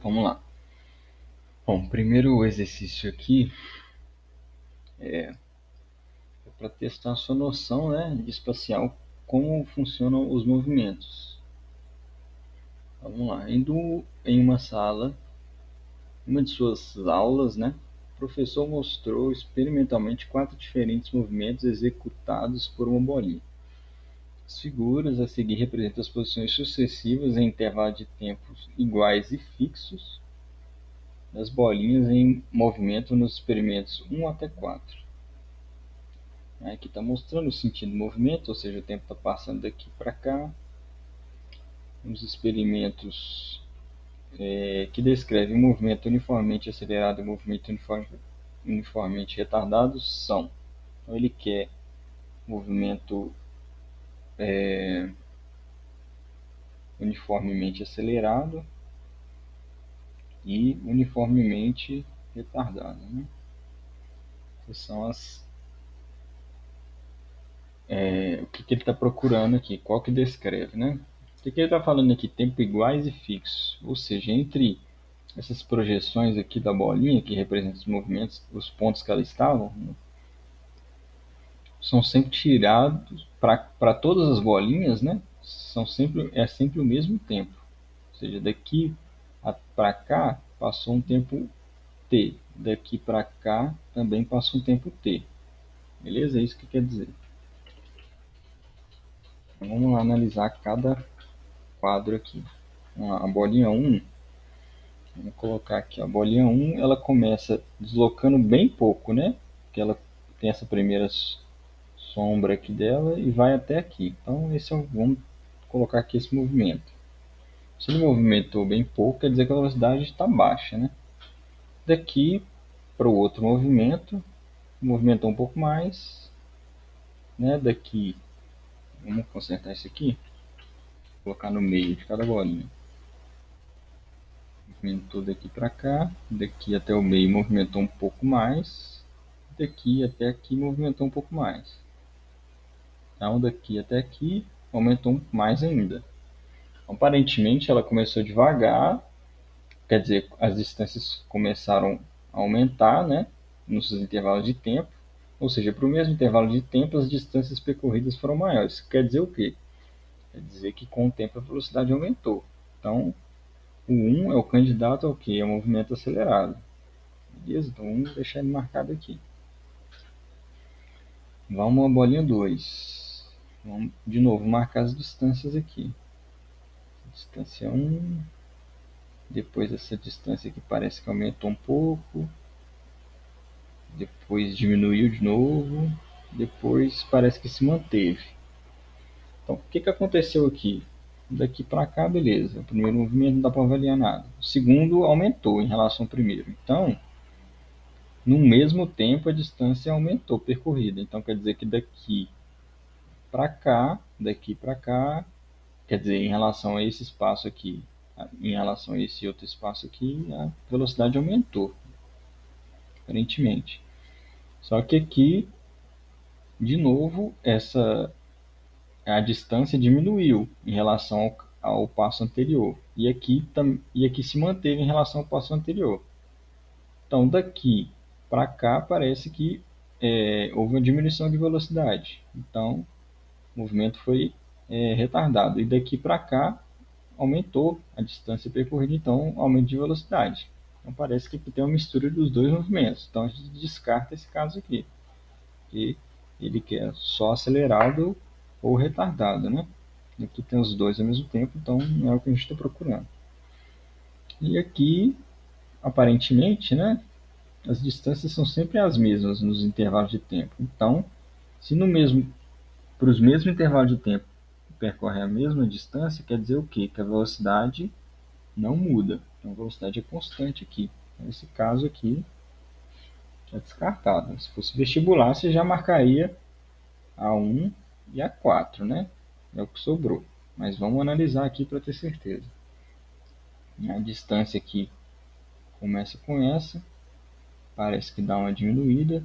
Vamos lá. Bom, primeiro exercício aqui é para testar a sua noção, né, de espacial, como funcionam os movimentos. Vamos lá. Indo em uma sala, uma de suas aulas, né, o professor mostrou experimentalmente 4 diferentes movimentos executados por uma bolinha. As figuras a seguir representam as posições sucessivas em intervalos de tempos iguais e fixos das bolinhas em movimento nos experimentos 1 até 4. Aqui está mostrando o sentido do movimento, ou seja, o tempo está passando daqui para cá. Os experimentos que descrevem o movimento uniformemente acelerado e o movimento uniformemente retardado são. Então, ele quer movimento uniformemente acelerado e uniformemente retardado, né? Essas são o que ele está procurando aqui, qual que descreve, né? O que ele está falando aqui? Tempo iguais e fixos, ou seja, entre essas projeções aqui da bolinha, que representam os movimentos, os pontos que elas estavam, né, são sempre tirados para todas as bolinhas, né? É sempre o mesmo tempo. Ou seja, daqui para cá passou um tempo t, daqui para cá também passou um tempo t. Beleza? É isso que quer dizer. Então, vamos lá analisar cada quadro aqui. A bolinha 1, vamos colocar aqui, a bolinha 1, ela começa deslocando bem pouco, né? Porque ela tem essa primeira sombra aqui dela e vai até aqui. Então, vamos colocar aqui esse movimento. Se ele movimentou bem pouco, quer dizer que a velocidade está baixa, né? Daqui para o outro movimento, movimentou um pouco mais, né? Daqui, vamos consertar isso aqui, colocar no meio de cada bolinha. Movimentou daqui para cá, daqui até o meio movimentou um pouco mais, daqui até aqui movimentou um pouco mais. Então, daqui até aqui aumentou mais ainda. Aparentemente, ela começou devagar, quer dizer, as distâncias começaram a aumentar, né, nos intervalos de tempo, ou seja, para o mesmo intervalo de tempo, as distâncias percorridas foram maiores. Quer dizer o quê? Quer dizer que com o tempo a velocidade aumentou. Então, o 1 é o candidato ao quê? Ao movimento acelerado. Beleza? Então, vamos deixar ele marcado aqui. Vamos a bolinha 2. Vamos, de novo, marcar as distâncias aqui. Distância 1. Depois essa distância aqui parece que aumentou um pouco. Depois diminuiu de novo. Depois parece que se manteve. Então, o que aconteceu aqui? Daqui para cá, beleza. O primeiro movimento não dá para avaliar nada. O segundo aumentou em relação ao primeiro. Então, no mesmo tempo, a distância aumentou percorrida. Então, quer dizer que daqui para cá, quer dizer, em relação a esse espaço aqui, em relação a esse outro espaço aqui, a velocidade aumentou, aparentemente. Só que aqui, de novo, a distância diminuiu em relação ao passo anterior. E aqui se manteve em relação ao passo anterior. Então, daqui para cá, parece que houve uma diminuição de velocidade. Então, o movimento foi retardado. E daqui para cá, aumentou a distância percorrida, então aumento de velocidade. Então parece que tem uma mistura dos dois movimentos. Então a gente descarta esse caso aqui, que ele quer só acelerado ou retardado, né? Aqui tem os dois ao mesmo tempo, então não é o que a gente está procurando. E aqui, aparentemente, né, as distâncias são sempre as mesmas nos intervalos de tempo. Então, se para os mesmos intervalos de tempo percorre a mesma distância, quer dizer o quê? Que a velocidade não muda. Então a velocidade é constante aqui. Nesse caso aqui é descartado. Se fosse vestibular, você já marcaria a 1 e a 4, né? É o que sobrou. Mas vamos analisar aqui para ter certeza. A distância aqui começa com essa. Parece que dá uma diminuída.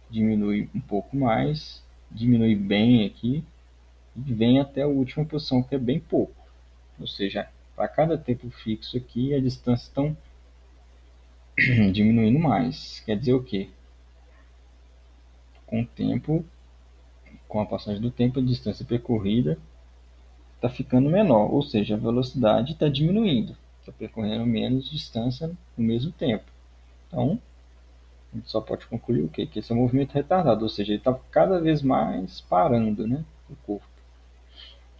Diminui um pouco mais. Diminui bem aqui. E vem até a última posição, que é bem pouco. Ou seja, Para cada tempo fixo aqui, a distância está diminuindo mais. Quer dizer o quê? Com o tempo, com a passagem do tempo, a distância percorrida está ficando menor, ou seja, a velocidade está diminuindo, está percorrendo menos distância no mesmo tempo. Então, a gente só pode concluir o quê? Que esse é um movimento retardado, ou seja, ele está cada vez mais parando, né, o corpo.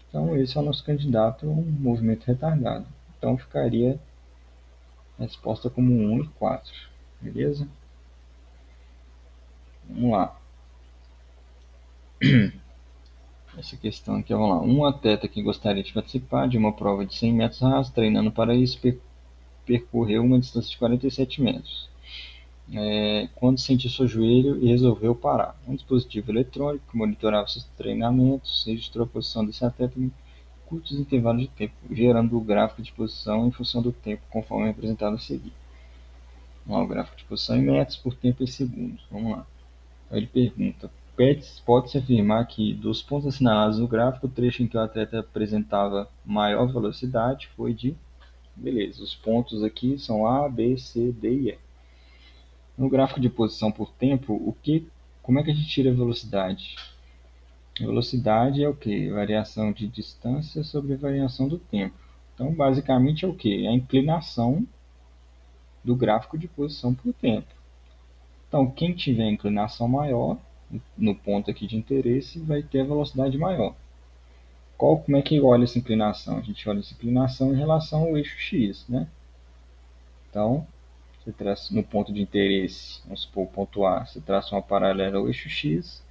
Então, esse é o nosso candidato a um movimento retardado. Então, ficaria a resposta como 1 e 4. Beleza? Vamos lá. Essa questão aqui, vamos lá. Um atleta que gostaria de participar de uma prova de 100 metros rasos, treinando para isso, percorreu uma distância de 47 metros. Quando sentiu seu joelho e resolveu parar. Um dispositivo eletrônico que monitorava seus treinamentos registrou a posição desse atleta em curtos intervalos de tempo, gerando o gráfico de posição em função do tempo, conforme apresentado a seguir. Vamos lá, o gráfico de posição em metros por tempo em segundos. Vamos lá. Então ele pergunta: pode-se afirmar que, dos pontos assinalados no gráfico, o trecho em que o atleta apresentava maior velocidade foi de... Beleza, os pontos aqui são A, B, C, D e E. No gráfico de posição por tempo, como é que a gente tira a velocidade? A velocidade é o quê? Variação de distância sobre variação do tempo. Então, basicamente é o quê? É a inclinação do gráfico de posição por tempo. Então, quem tiver inclinação maior, no ponto aqui de interesse, vai ter a velocidade maior. Como é que olha essa inclinação? A gente olha essa inclinação em relação ao eixo X, né? Então, você traça no ponto de interesse, vamos supor o ponto A, você traça uma paralela ao eixo X.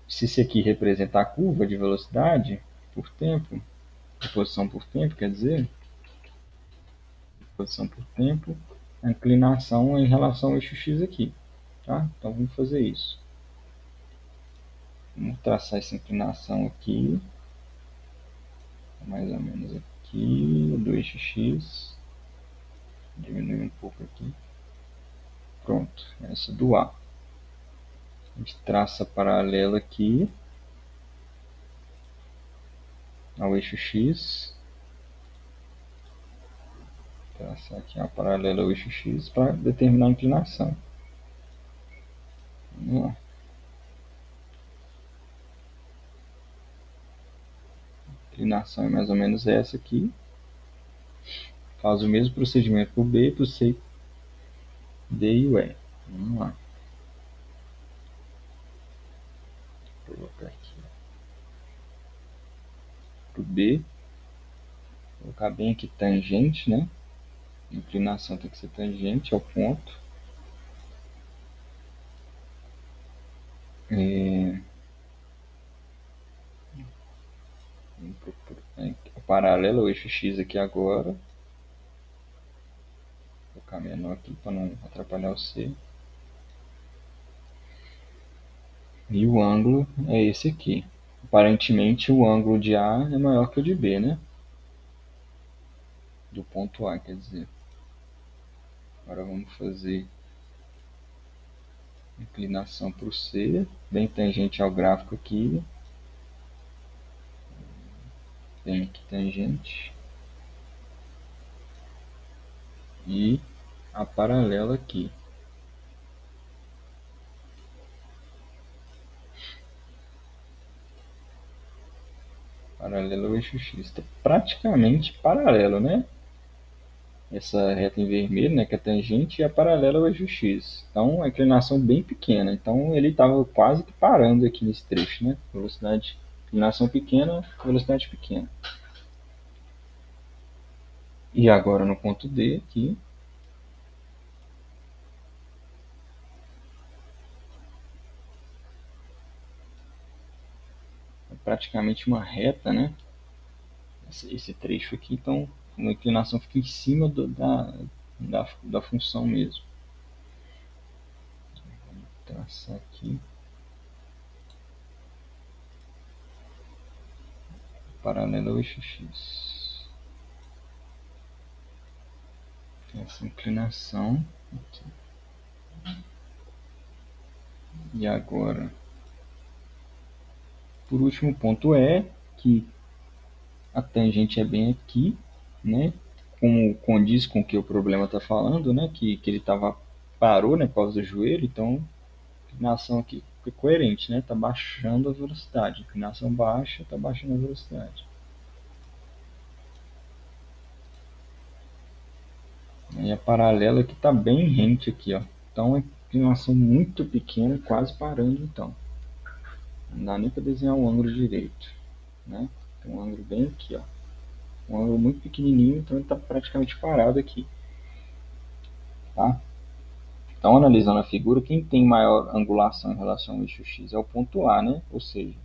Se isso aqui representar a curva de velocidade por tempo, de posição por tempo, quer dizer, posição por tempo, a inclinação é em relação ao eixo X aqui, tá? Então vamos fazer isso. Vamos traçar essa inclinação aqui, mais ou menos aqui, do eixo X, diminuir um pouco aqui. Pronto, essa do A. A gente traça paralela aqui ao eixo X. Traçar aqui uma paralela ao eixo X para determinar a inclinação. Vamos lá. A inclinação é mais ou menos essa aqui. Faz o mesmo procedimento para o B, para o C, D e o E. Vamos lá. Vou colocar aqui. Para o B, vou colocar bem aqui tangente, né? A inclinação tem que ser tangente ao ponto. Paralelo ao eixo X aqui agora. Vou colocar menor aqui para não atrapalhar o C. E o ângulo é esse aqui. Aparentemente o ângulo de A é maior que o de B, né? Do ponto A, quer dizer. Agora vamos fazer inclinação para o C, bem tangente ao gráfico aqui. Bem aqui tangente. E a paralela aqui. Paralelo ao eixo X. Está praticamente paralelo, né? Essa reta em vermelho, né, que é tangente, e a paralela ao eixo X. Então, a inclinação bem pequena. Então, ele estava quase que parando aqui nesse trecho, né? Velocidade, inclinação pequena, velocidade pequena. E agora no ponto D aqui. É praticamente uma reta, né? Esse trecho aqui, então a inclinação fica em cima da função mesmo. Vamos traçar aqui. Paralelo ao eixo X. Essa inclinação aqui. E agora, por último, ponto E, que a tangente é bem aqui, né? Como condiz com o que o problema está falando, né? Que ele parou, né, por causa do joelho, então a inclinação aqui é coerente, né? Está baixando a velocidade. Inclinação baixa, está baixando a velocidade. E a paralela aqui está bem rente aqui, ó. Então, a inclinação muito pequena, quase parando, então. Não dá nem para desenhar um ângulo direito, né? Tem um ângulo bem aqui, ó. Um ângulo muito pequenininho, então ele está praticamente parado aqui, tá? Então, analisando a figura, quem tem maior angulação em relação ao eixo X é o ponto A, né? Ou seja,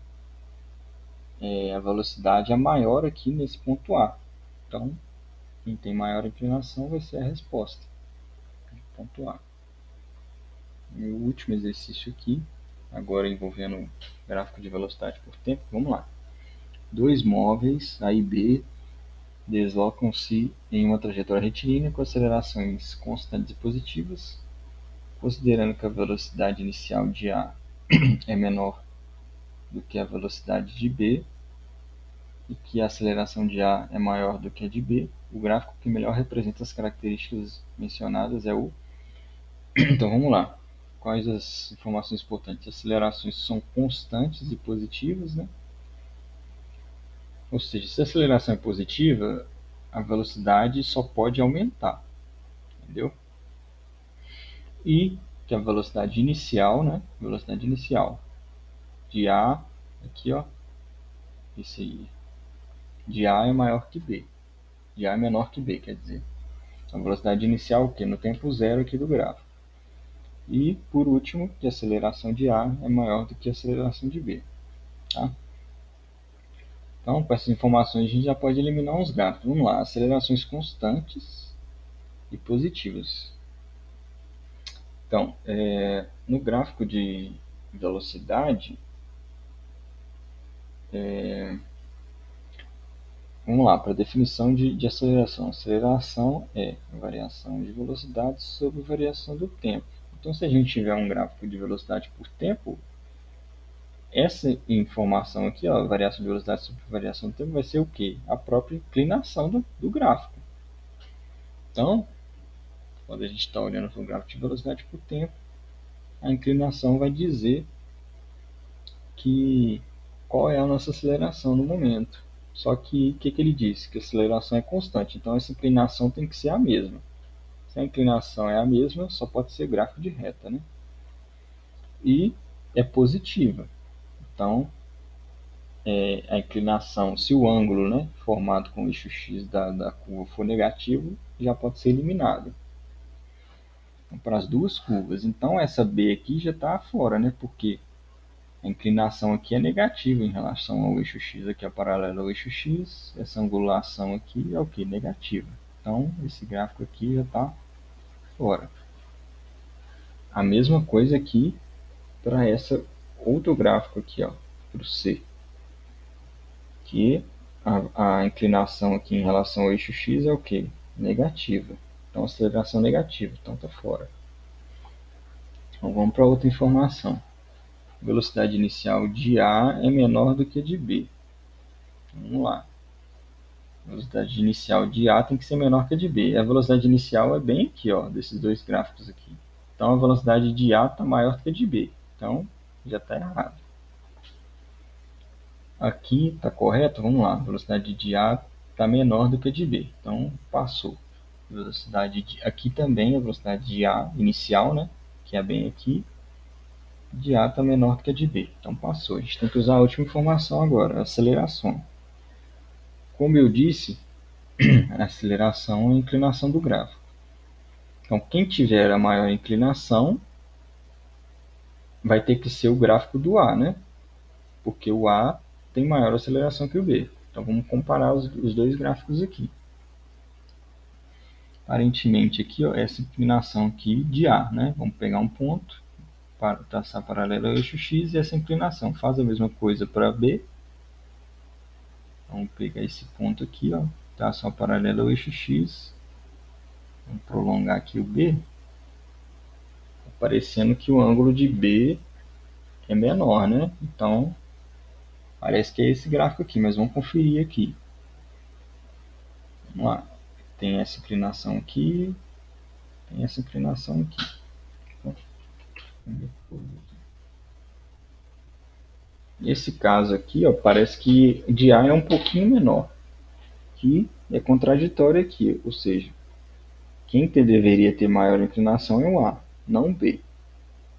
a velocidade é maior aqui nesse ponto A. Então, quem tem maior inclinação vai ser a resposta. Ponto A. E o último exercício aqui, agora envolvendo gráfico de velocidade por tempo, vamos lá. Dois móveis, A e B, deslocam-se em uma trajetória retilínea com acelerações constantes e positivas, considerando que a velocidade inicial de A é menor do que a velocidade de B e que a aceleração de A é maior do que a de B, o gráfico que melhor representa as características mencionadas é o... Então vamos lá. Quais as informações importantes? As acelerações são constantes e positivas, né? Ou seja, se a aceleração é positiva, a velocidade só pode aumentar, entendeu? E que a velocidade inicial, né? Velocidade inicial de A, aqui ó, esse aí, de A é maior que B. De A é menor que B, quer dizer. A velocidade inicial o quê? No tempo zero aqui do gráfico. E, por último, que a aceleração de A é maior do que a aceleração de B. Tá? Então, com essas informações, a gente já pode eliminar uns gráficos. Vamos lá, acelerações constantes e positivas. Então, no gráfico de velocidade, vamos lá, para a definição de aceleração. Aceleração é variação de velocidade sobre variação do tempo. Então, se a gente tiver um gráfico de velocidade por tempo, essa informação aqui, ó, variação de velocidade sobre variação do tempo, vai ser o quê? A própria inclinação do gráfico. Então, quando a gente está olhando para o gráfico de velocidade por tempo, a inclinação vai dizer que qual é a nossa aceleração no momento. Só que o que ele disse? Que a aceleração é constante, então essa inclinação tem que ser a mesma. Se a inclinação é a mesma, só pode ser gráfico de reta, né? E é positiva. Então, a inclinação, se o ângulo, né, formado com o eixo X da curva for negativo, já pode ser eliminado. Então, para as duas curvas. Então, essa B aqui já está fora, né? Porque a inclinação aqui é negativa em relação ao eixo X, aqui é paralela ao eixo X, essa angulação aqui é o que? Negativa. Então, esse gráfico aqui já está fora. A mesma coisa aqui para esse outro gráfico aqui, ó, para o C, que a inclinação aqui em relação ao eixo X é o que? Negativa. Então, aceleração negativa, então está fora. Então, vamos para outra informação. A velocidade inicial de A é menor do que a de B. Vamos lá. A velocidade inicial de A tem que ser menor que a de B. A velocidade inicial é bem aqui, ó, desses dois gráficos aqui. Então, a velocidade de A está maior que a de B. Então, já está errado. Aqui está correto? Vamos lá. A velocidade de A está menor do que a de B. Então, passou. Velocidade aqui também, a velocidade de A inicial, né? Que é bem aqui. De A está menor do que a de B. Então, passou. A gente tem que usar a última informação agora, a aceleração. Como eu disse, a aceleração é a inclinação do gráfico. Então, quem tiver a maior inclinação vai ter que ser o gráfico do A, né? Porque o A tem maior aceleração que o B. Então, vamos comparar os dois gráficos aqui. Aparentemente, aqui, ó, essa inclinação aqui de A, né? Vamos pegar um ponto, para traçar paralelo ao eixo X e essa inclinação. Faz a mesma coisa para B. Vamos pegar esse ponto aqui, ó, traçar paralelo ao eixo X. Vamos prolongar aqui o B. Parecendo que o ângulo de B é menor, né? Então, parece que é esse gráfico aqui, mas vamos conferir aqui. Vamos lá. tem essa inclinação aqui, tem essa inclinação aqui. Nesse caso aqui, ó, parece que de A é um pouquinho menor, que é contraditório aqui, ou seja, quem deveria ter maior inclinação é o A, não o B.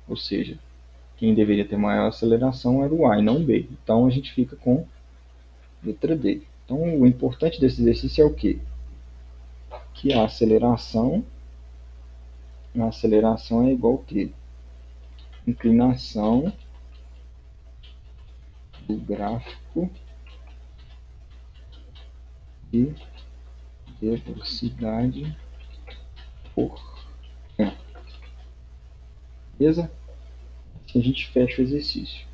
Ou seja, quem deveria ter maior aceleração era o A e não o B. Então a gente fica com letra D. Então o importante desse exercício é o quê? Que a aceleração é igual ao quê? Inclinação do gráfico de velocidade por tempo. Beleza? Assim a gente fecha o exercício.